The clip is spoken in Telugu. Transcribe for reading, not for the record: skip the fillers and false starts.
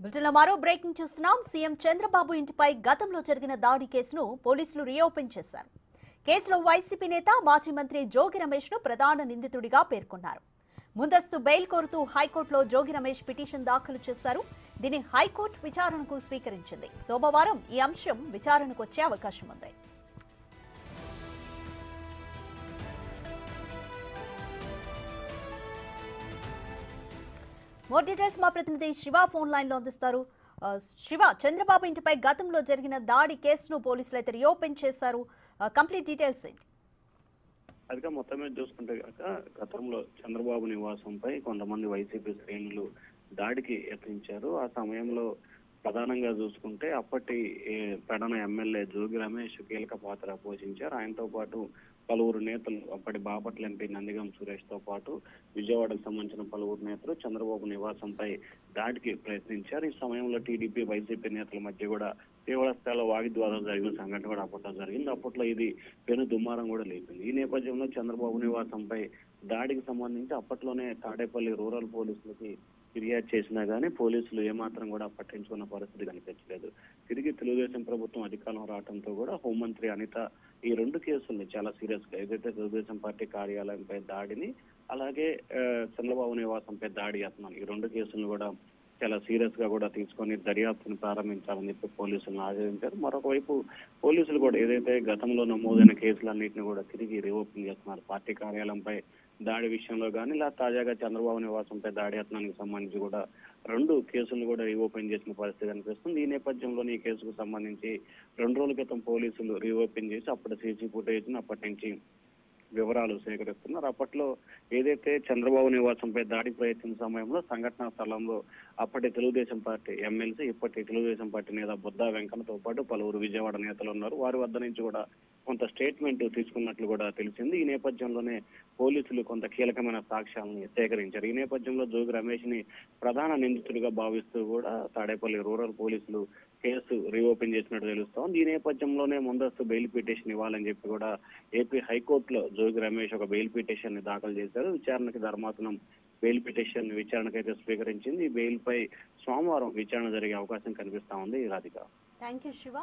బులెటిన్లో మరో బ్రేకింగ్ చూస్తున్నాం. సీఎం చంద్రబాబు ఇంటిపై గతంలో జరిగిన దాడి కేసును పోలీసులు రీఓపెన్ చేశారు. కేసులో వైసీపీ నేత మాజీ మంత్రి జోగి రమేష్ ను ప్రధాన నిందితుడిగా పేర్కొన్నారు. ముందస్తు బెయిల్ కోరుతూ హైకోర్టులో జోగి రమేష్ పిటిషన్ దాఖలు చేశారు. దీన్ని హైకోర్టు విచారణకు స్వీకరించింది. సోమవారం ఈ అంశం విచారణకు వచ్చే అవకాశం ఉంది. మోర్ డీటెయిల్స్ మా ప్రతినిధి శివ ఫోన్ లైన్ లో అందిస్తారు. శివ, చంద్రబాబు ఇంటిపై గతంలో జరిగిన దాడి కేసును పోలీసులు అయితే రీఓపెన్ చేశారు. కంప్లీట్ డీటెయిల్స్ ఏంటి? అదిగా మొత్తం మీద చూసుకుంటే కనుక గతంలో చంద్రబాబు నివాసంపై కొంతమంది వైసీపీ శ్రేణులు దాడికి యత్నించారు. ఆ సమయంలో ప్రధానంగా చూసుకుంటే అప్పటి ప్రధాన ఎమ్మెల్యే జోగి రమేష్ కీలక పాత్ర పోషించారు. ఆయనతో పాటు పలువురు నేతలు, అప్పటి బాపట్ల ఎంపీ నందిగం సురేష్ తో పాటు విజయవాడకు సంబంధించిన పలువురు నేతలు చంద్రబాబు నివాసంపై దాడికి ప్రయత్నించారు. ఈ సమయంలో టీడీపీ వైసీపీ నేతల మధ్య కూడా తీవ్ర స్థాయిలో వాగ్వివాదం జరిగిన సంఘటన కూడా అప్పట్లో జరిగింది. అప్పట్లో ఇది పెను దుమారం కూడా లేపింది. ఈ నేపథ్యంలో చంద్రబాబు నివాసంపై దాడికి సంబంధించి అప్పట్లోనే తాడేపల్లి రూరల్ పోలీసులకి ఫిర్యాదు చేసినా గానీ పోలీసులు ఏమాత్రం కూడా పట్టించుకున్న పరిస్థితి కనిపించలేదు. తిరిగి తెలుగుదేశం ప్రభుత్వం అధికారం రావడంతో కూడా హోంమంత్రి అనిత ఈ రెండు కేసుల్ని చాలా సీరియస్ గా, ఏదైతే తెలుగుదేశం పార్టీ కార్యాలయంపై దాడిని, అలాగే చంద్రబాబు నివాసంపై దాడి యత్నం, ఈ రెండు కేసులను కూడా చాలా సీరియస్ గా కూడా తీసుకొని దర్యాప్తును ప్రారంభించాలని చెప్పి పోలీసులను ఆదేశించారు. మరొక వైపు పోలీసులు కూడా ఏదైతే గతంలో నమోదైన కేసులన్నింటినీ కూడా తిరిగి రీఓపెన్ చేస్తున్నారు. పార్టీ కార్యాలయంపై దాడి విషయంలో కానీ, ఇలా తాజాగా చంద్రబాబు నివాసంపై దాడి యత్నానికి సంబంధించి కూడా రెండు కేసులు కూడా రీఓపెన్ చేసిన పరిస్థితి కనిపిస్తుంది. ఈ నేపథ్యంలోనే ఈ కేసుకు సంబంధించి 2 రోజుల క్రితం పోలీసులు రీఓపెన్ చేసి అప్పటి సీసీ ఫుటేజ్ ని అప్పటి నుంచి వివరాలు సేకరిస్తున్నారు. అప్పట్లో ఏదైతే చంద్రబాబు నివాసంపై దాడి ప్రయత్నించిన సమయంలో సంఘటనా స్థలంలో అప్పటి తెలుగుదేశం పార్టీ ఎమ్మెల్సీ, ఇప్పటి తెలుగుదేశం పార్టీ నేత బుద్దా వెంకన్నతో పాటు పలువురు విజయవాడ నేతలు ఉన్నారు. వారి వద్ద నుంచి కూడా కొంత స్టేట్మెంట్ తీసుకున్నట్లు కూడా తెలిసింది. ఈ నేపథ్యంలోనే పోలీసులు కొంత కీలకమైన సాక్ష్యాలను సేకరించారు. ఈ నేపథ్యంలో జోగి రమేష్ ని ప్రధాన నిందితుడిగా భావిస్తూ కూడా తాడేపల్లి రూరల్ పోలీసులు కేసు రీఓపెన్ చేసినట్టు తెలుస్తోంది. ఈ నేపథ్యంలోనే ముందస్తు బెయిల్ పిటిషన్ ఇవ్వాలని చెప్పి కూడా ఏపీ హైకోర్టులో జోగి రమేష్ ఒక బెయిల్ పిటిషన్ ని దాఖలు చేశారు. విచారణకి ధర్మాసనం బెయిల్ పిటిషన్ విచారణకైతే స్వీకరించింది. ఈ బెయిల్ పై సోమవారం విచారణ జరిగే అవకాశం కనిపిస్తా ఉంది. రాధిక. Thank you Shiva.